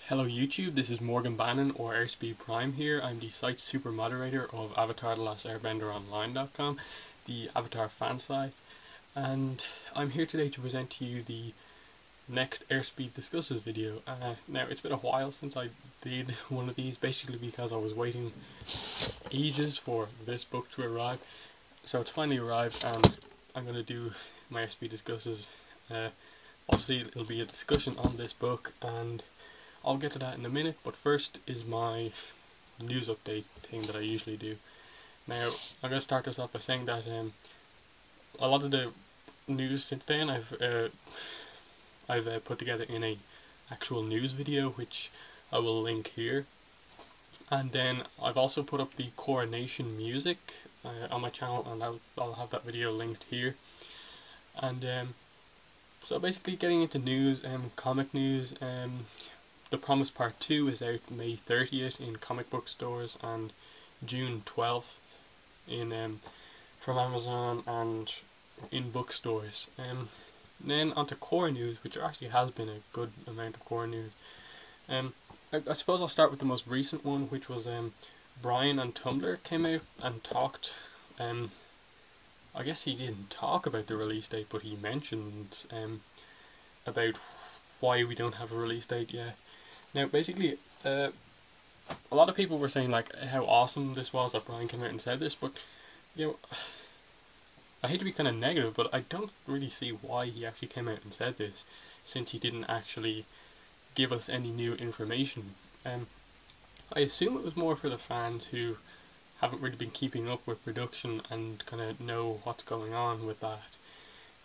Hello YouTube, this is Morgan Bannon or Airspeed Prime here. I'm the site super moderator of Avatar The Last Airbender Online.com, the Avatar fan site, and I'm here today to present to you the next Airspeed Discusses video. Now it's been a while since I did one of these, basically because I was waiting ages for this book to arrive. So it's finally arrived and I'm going to do my Airspeed Discusses. Obviously it'll be a discussion on this book and I'll get to that in a minute, but first is my news update thing that I usually do. Now, I'm going to start this off by saying that a lot of the news since then I've put together in a actual news video, which I will link here. And then I've also put up the Korra Nation music on my channel, and I'll have that video linked here. And so basically getting into news, comic news, The Promise Part 2 is out May 30th in comic book stores and June 12th in from Amazon and in bookstores. Then onto Korra news, which actually has been a good amount of Korra news. I suppose I'll start with the most recent one, which was Brian on Tumblr came out and talked. I guess he didn't talk about the release date, but he mentioned about why we don't have a release date yet. Now, basically, a lot of people were saying like how awesome this was that Brian came out and said this, but you know, I hate to be kind of negative, but I don't really see why he actually came out and said this, since he didn't actually give us any new information. I assume it was more for the fans who haven't really been keeping up with production and kind of know what's going on with that,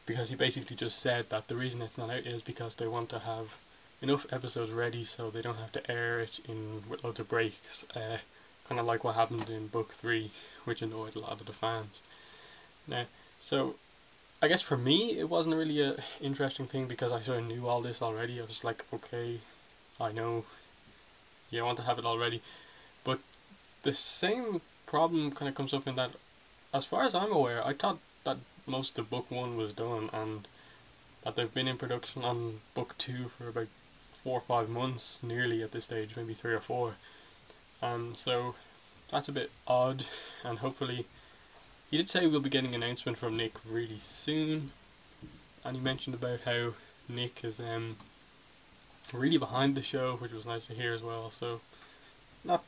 because he basically just said that the reason it's not out is because they want to have enough episodes ready so they don't have to air it in with loads of breaks, kind of like what happened in book 3, which annoyed a lot of the fans. Now, so I guess for me it wasn't really a interesting thing because I sort of knew all this already. I was like, okay, I know you want to have it already, but the same problem kind of comes up in that, as far as I'm aware, I thought that most of book 1 was done and that they've been in production on book 2 for about 4 or 5 months nearly at this stage, maybe 3 or 4. So that's a bit odd, and hopefully he did say we'll be getting an announcement from Nick really soon, and he mentioned about how Nick is really behind the show, which was nice to hear as well, so not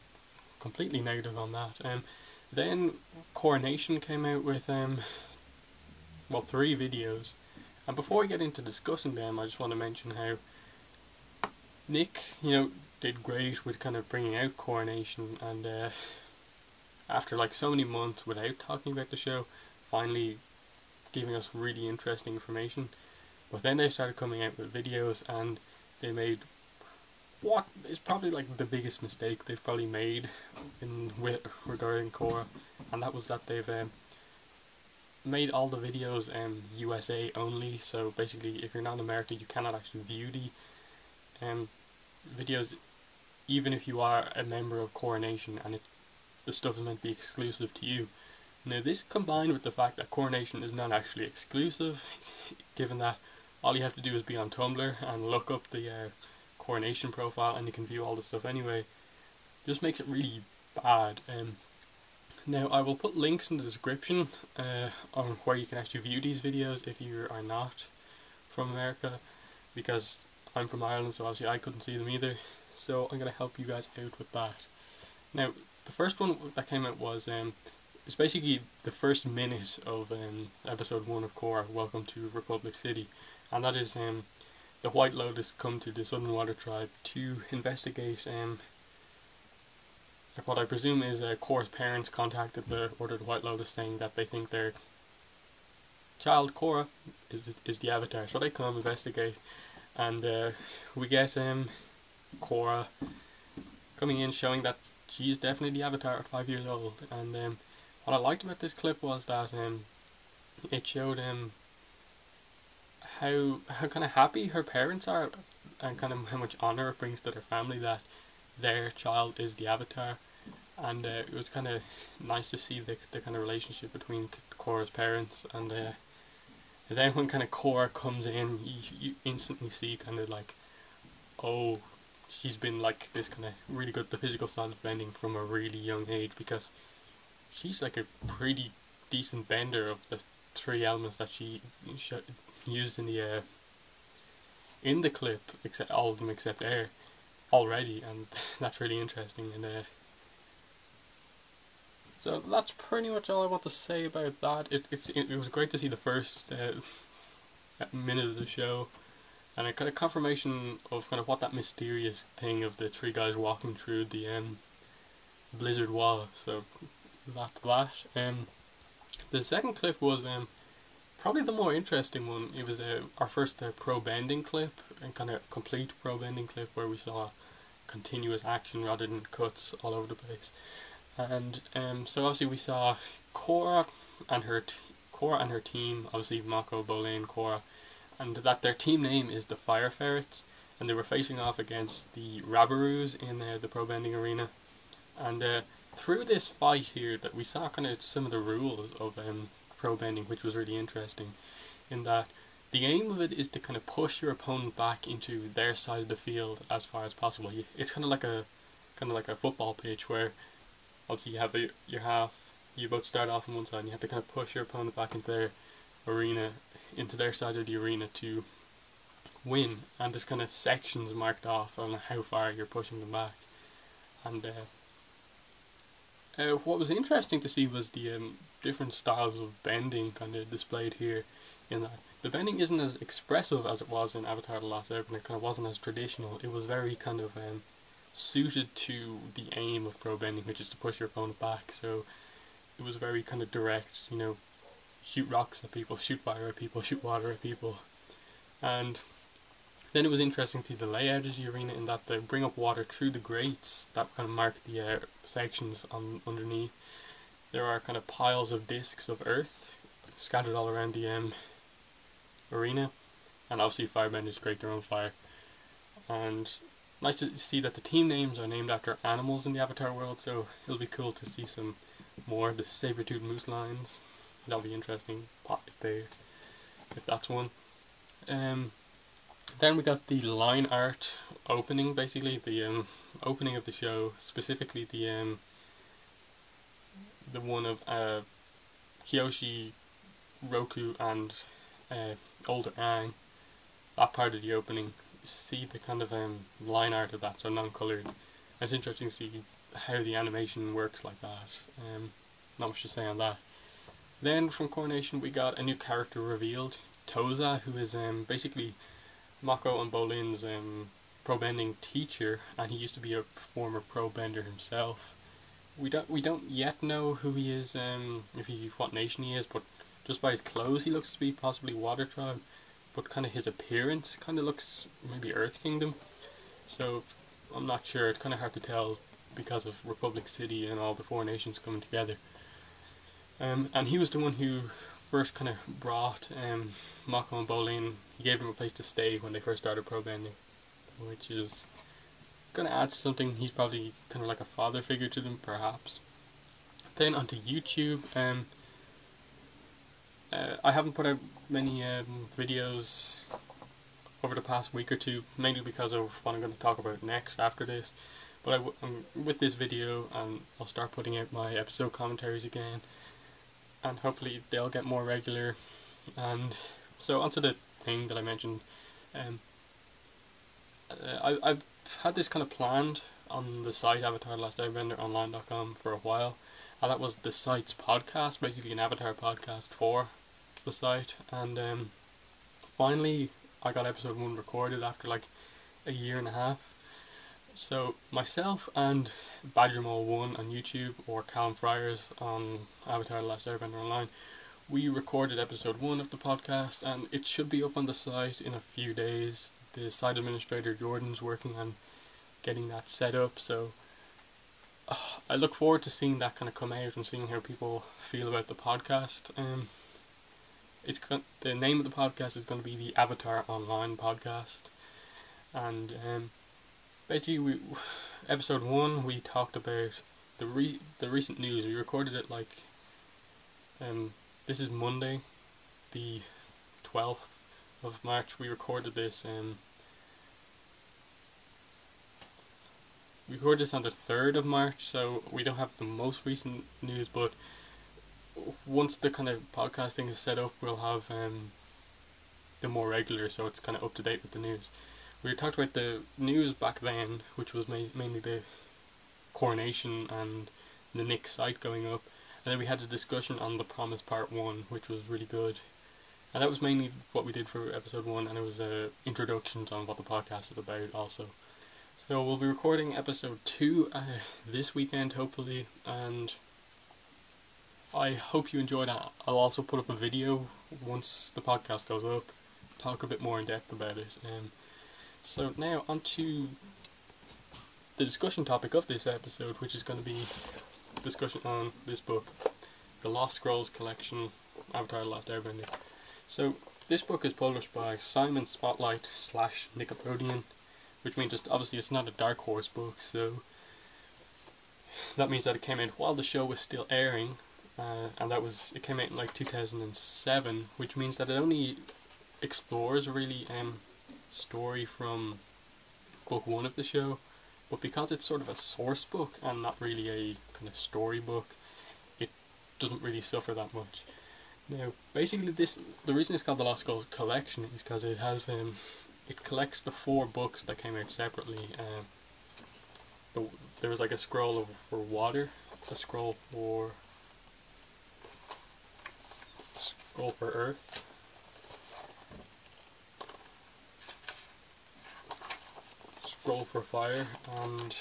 completely negative on that. Then Korra Nation came out with 3 videos, and before we get into discussing them, I just want to mention how Nick, did great with kind of bringing out Korra Nation, and after like so many months without talking about the show, finally giving us really interesting information. But then they started coming out with videos, and they made what is probably like the biggest mistake they've probably made regarding Korra, and that was that they've made all the videos USA only. So basically, if you're not in America, you cannot actually view the videos, even if you are a member of Korra Nation, and the stuff is meant to be exclusive to you. Now, this combined with the fact that Korra Nation is not actually exclusive, given that all you have to do is be on Tumblr and look up the Korra Nation profile and you can view all the stuff anyway, just makes it really bad. Now, I will put links in the description on where you can actually view these videos if you are not from America, because I'm from Ireland, so obviously I couldn't see them either, so I'm going to help you guys out with that. Now, the first one that came out was it's basically the first minute of episode 1 of Korra, Welcome to Republic City, and that is the White Lotus come to the Southern Water Tribe to investigate what I presume is Korra's parents contacted the Order of the White Lotus saying that they think their child Korra is the Avatar, so they come investigate. And we get Korra coming in, showing that she is definitely the Avatar at 5 years old. And what I liked about this clip was that it showed how kind of happy her parents are, and kind of how much honor it brings to their family that their child is the Avatar. And it was kind of nice to see the kind of relationship between Korra's parents, and then when kind of Korra comes in, you instantly see kind of like, oh, she's been like this kind of really good at the physical side of bending from a really young age, because she's like a pretty decent bender of the three elements that she used in the clip, except all of them except air already, and that's really interesting. And so that's pretty much all I want to say about that. It was great to see the first minute of the show, and a kind of confirmation of kind of what that mysterious thing of the three guys walking through the blizzard was. So that's that. The second clip was probably the more interesting one. It was our first pro bending clip, and kind of complete pro bending clip where we saw continuous action rather than cuts all over the place. And so obviously we saw Korra and her team, obviously Mako, Bolin, Korra, and that their team name is the Fire Ferrets, and they were facing off against the Rabaroos in the pro bending arena. And through this fight here, that we saw kind of some of the rules of pro bending, which was really interesting, in that the aim of it is to kind of push your opponent back into their side of the field as far as possible. It's kind of like a football pitch where obviously you have your half. You both start off on one side, and you have to kind of push your opponent back into their arena, into their side of the arena to win. And there's kind of sections marked off on how far you're pushing them back. And what was interesting to see was the different styles of bending kind of displayed here. In that the bending isn't as expressive as it was in Avatar: The Last Airbender. It kind of wasn't as traditional. It was very kind of suited to the aim of pro bending, which is to push your opponent back. So it was very kind of direct, shoot rocks at people, shoot fire at people, shoot water at people. And then it was interesting to see the layout of the arena, in that they bring up water through the grates that kind of mark the sections underneath. There are kind of piles of discs of earth scattered all around the arena, and obviously firebenders create their own fire. And nice to see that the team names are named after animals in the Avatar world, so it'll be cool to see some more of the saber-toothed moose lions. That'll be interesting if that's one. Then we got the line art opening, basically the opening of the show, specifically the one of Kyoshi, Roku, and older Aang. That part of the opening, see the kind of line art of that, so non-coloured. It's interesting to see how the animation works like that. Not much to say on that. Then from Coronation we got a new character revealed, Toza, who is basically Mako and Bolin's pro bending teacher, and he used to be a former pro bender himself. We don't yet know who he is, what nation he is, but just by his clothes he looks to be possibly Water Tribe, but kind of his appearance kind of looks maybe Earth Kingdom. So I'm not sure. It's kind of hard to tell because of Republic City and all the four nations coming together. And he was the one who first kind of brought Mako and Bolin. He gave them a place to stay when they first started pro bending, which is going to add something. He's probably kind of like a father figure to them, perhaps. Then onto YouTube. I haven't put out many videos over the past week or two, mainly because of what I'm going to talk about next after this. But with this video, I'll start putting out my episode commentaries again, and hopefully they'll get more regular. And so onto the thing that I mentioned. I've had this kind of planned on the site avatarlastairbender.online.com for a while, and that was the site's podcast, basically an Avatar podcast for the site. And finally I got episode 1 recorded after like a year and a half. So myself and Badgermole1 on YouTube, or Callum Friars on Avatar: The Last Airbender Online, we recorded episode 1 of the podcast, and it should be up on the site in a few days. The site administrator Jordan's working on getting that set up, so I look forward to seeing that kind of come out and seeing how people feel about the podcast. The name of the podcast is going to be the Avatar Online Podcast, and basically, episode 1 we talked about the recent news. We recorded it like this is Monday, the 12th of March. We recorded this we record this on the 3rd of March, so we don't have the most recent news, but once the kind of podcasting is set up, we'll have the more regular, so it's kind of up to date with the news. We talked about the news back then, which was mainly the coronation and the Nick site going up, and then we had a discussion on The Promise Part 1, which was really good. And that was mainly what we did for episode 1, and it was introductions on what the podcast is about also. So we'll be recording episode 2 this weekend, hopefully, and I hope you enjoyed that. I'll also put up a video once the podcast goes up, talk a bit more in depth about it. So now on to the discussion topic of this episode, which is going to be discussion on this book, The Lost Scrolls Collection, Avatar: The Last Airbender. So this book is published by Simon Spotlight / Nickelodeon, which means obviously it's not a Dark Horse book, so that means that it came out while the show was still airing, and it came out in like 2007, which means that it only explores really story from book 1 of the show, but because it's sort of a source book and not really a kind of story book, it doesn't really suffer that much. Now, basically, the reason it's called the Lost Scrolls Collection is because it has it collects the 4 books that came out separately. There was like a scroll for water, a scroll for earth, scroll for fire, and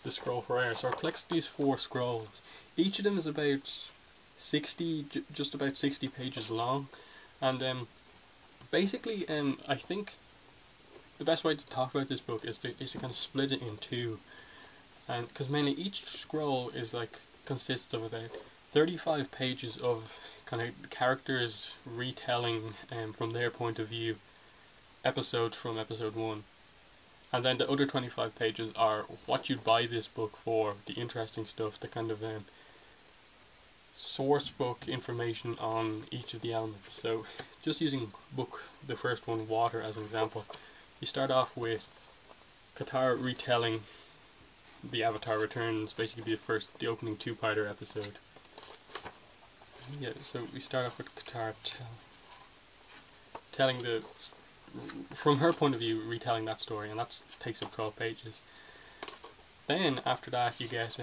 the scroll for air. So it collects these 4 scrolls. Each of them is about 60, just about 60 pages long, and basically, I think the best way to talk about this book is to kind of split it in 2, and because mainly each scroll is consists of about 35 pages of kind of characters retelling from their point of view episodes from episode 1. And then the other 25 pages are what you'd buy this book for, the interesting stuff, the kind of source book information on each of the elements. So just using the first one, Water, as an example, you start off with Katara retelling the Avatar Returns, basically the opening 2-parter episode. Yeah, so we start off with Katara telling from her point of view, retelling that story, and that takes up 12 pages. Then after that you get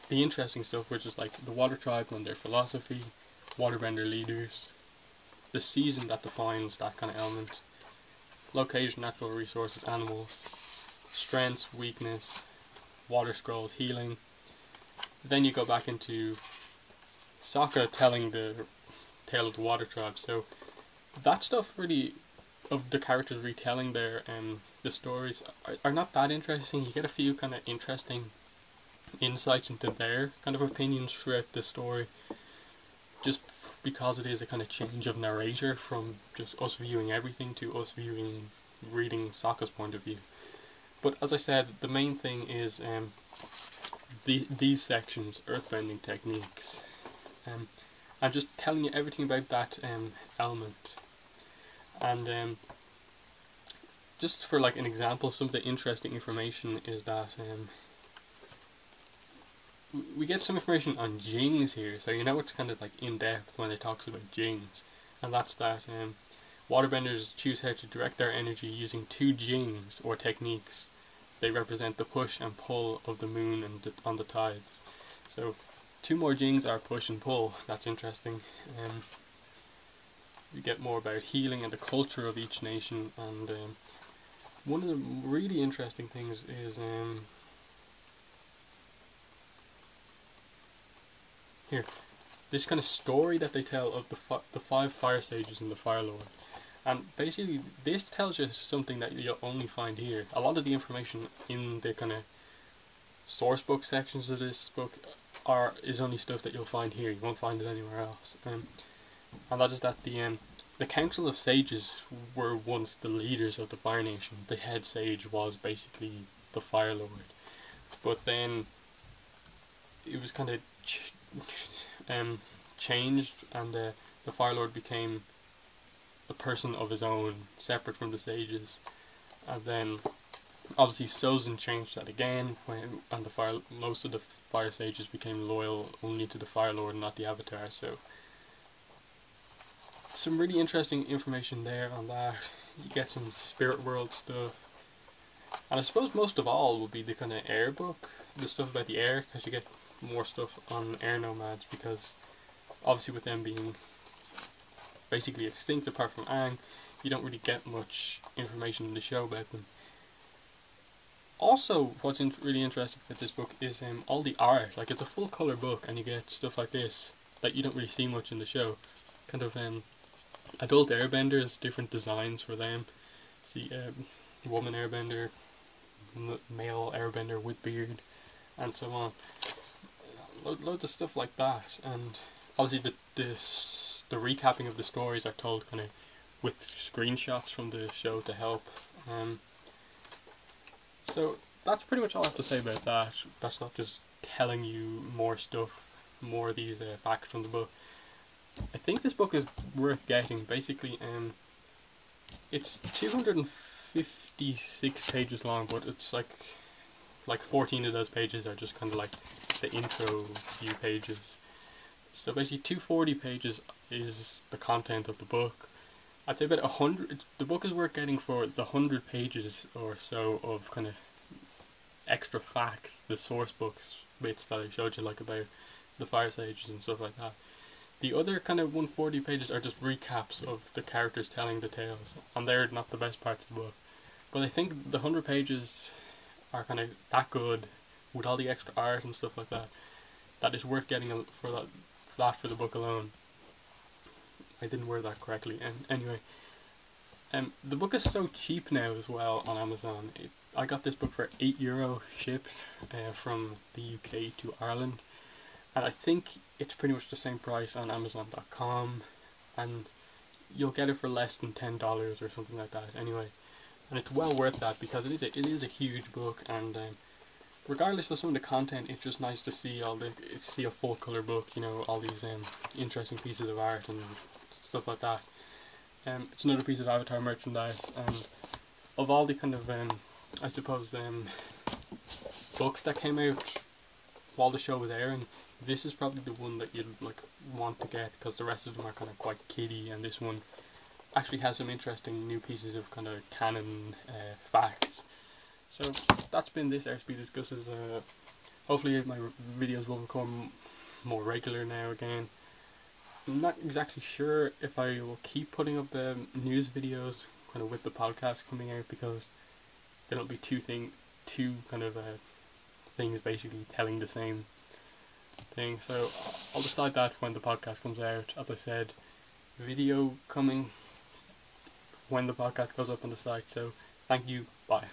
the interesting stuff, which is like the Water Tribe and their philosophy, waterbender leaders, the season that defines that kind of element, location, natural resources, animals, strengths, weakness, water scrolls, healing. Then you go back into Sokka telling the tale of the Water Tribe. So that stuff really, of the characters retelling the stories, are not that interesting. You get a few kind of interesting insights into their kind of opinions throughout the story, just because it is a kind of change of narrator from just us viewing everything to us reading Sokka's point of view. But as I said, the main thing is these sections, earthbending techniques, and just telling you everything about that element. And just for like an example, some of the interesting information is that we get some information on jings here, so it's kind of like in depth when it talks about jings, and that's that waterbenders choose how to direct their energy using 2 jings or techniques. They represent the push and pull of the moon and on the tides. So 2 more jings are push and pull. That's interesting. You get more about healing and the culture of each nation, and one of the really interesting things is here, this kind of story that they tell of the 5 fire sages and the Fire Lord. And basically this tells you something that you'll only find here. A lot of the information in the kind of source book sections of this book is only stuff that you'll find here. You won't find it anywhere else. And that is that the Council of Sages were once the leaders of the Fire Nation. The head sage was basically the Fire Lord. But then it was kind of changed, and the the Fire Lord became a person of his own, separate from the sages. And then obviously Sozin changed that again most of the Fire Sages became loyal only to the Fire Lord, not the Avatar. So some really interesting information there on that. You get some spirit world stuff, and I suppose most of all will be the kind of air book, the stuff about the air, because you get more stuff on air nomads, because obviously with them being basically extinct apart from Aang, you don't really get much information in the show about them. Also, what's really interesting about this book is all the art. Like, it's a full colour book, and you get stuff like this that you don't really see much in the show. Kind of adult airbenders, different designs for them. See, woman airbender, male airbender with beard, and so on. Loads of stuff like that, and obviously the recapping of the stories are told kind of with screenshots from the show to help. So that's pretty much all I have to say about that. That's not just telling you more stuff, more of these facts from the book. I think this book is worth getting. Basically, it's 256 pages long, but it's like 14 of those pages are just kind of like the intro few pages. So basically 240 pages is the content of the book. I'd say about 100. The book is worth getting for the 100 pages or so of kind of extra facts, the source books bits that I showed you, like about the Fire Sages and stuff like that. The other kind of 140 pages are just recaps of the characters telling the tales, and they're not the best parts of the book. But I think the 100 pages are kind of that good, with all the extra art and stuff like that, that is worth getting for the book alone. I didn't word that correctly. And anyway, the book is so cheap now as well on Amazon. I got this book for €8 shipped from the UK to Ireland, and I think it's pretty much the same price on Amazon.com, and you'll get it for less than $10 or something like that. Anyway, and it's well worth that, because it is a huge book, and regardless of some of the content, it's just nice to see a full color book. You know, all these interesting pieces of art and stuff like that. It's another piece of Avatar merchandise, and of all the kind of I suppose books that came out while the show was airing, this is probably the one that you'd want to get, because the rest of them are kind of quite kiddie, and this one actually has some interesting new pieces of kind of canon facts. So that's been this Airspeed Discusses. Hopefully my videos will become more regular now again. I'm not exactly sure if I will keep putting up news videos kind of with the podcast coming out, because there'll be two kind of things basically telling the same thing. So I'll decide that when the podcast comes out. As I said, video coming when the podcast goes up on the site. So thank you, bye.